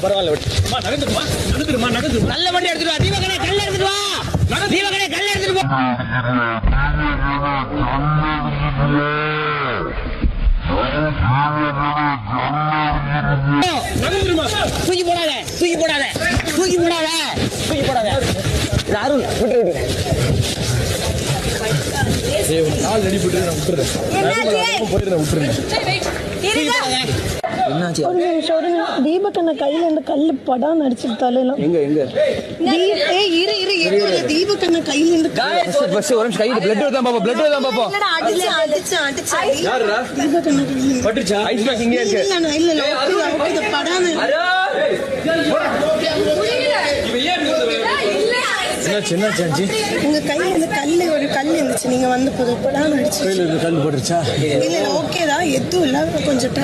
பரவாயில்ல நல்ல வண்டி எடுத்துட்டு வா. தீபகனே கல்ல எடுத்துட்டு வா. தீபகனே கல்ல எடுத்துட்டு போ. தூக்கி போடாத தூக்கி போடாத தூக்கி போடாத தூக்கி போடாத. அருண் விட்டு விட்டு நாள் ரெடி போட்டு நான் விட்டுறேன். போயிட்டு நான் விட்டுறேன். என்னாச்சு? ஒரு நிமிஷம் தீபக்கண்ண கையில இந்த கல்லு படான்னு அடிச்சுட்டாலே எங்க எங்க இரு இரு இரு தீபக்கண்ண கையில இந்த பஸ் ஒரு நிமிஷம் கையில பிளட் வருதா பாப்பா பிளட் வருதா பாப்பா. அடிச்சு யாருடா? தீபக்கண்ண கையில பட்டுச்சா? ஐஸ் பேக் இங்க இருக்கு. இல்ல ஓகே படான்னு என்ன செஞ்சி உங்க கையில இந்த கல்லு ஒரு கல் இருந்துச்சு நீங்க வந்து படான்னு அடிச்சு கையில கல் பட்டுச்சா? இல்ல ஓகே தான் எதுவும் இல்ல கொஞ்சம்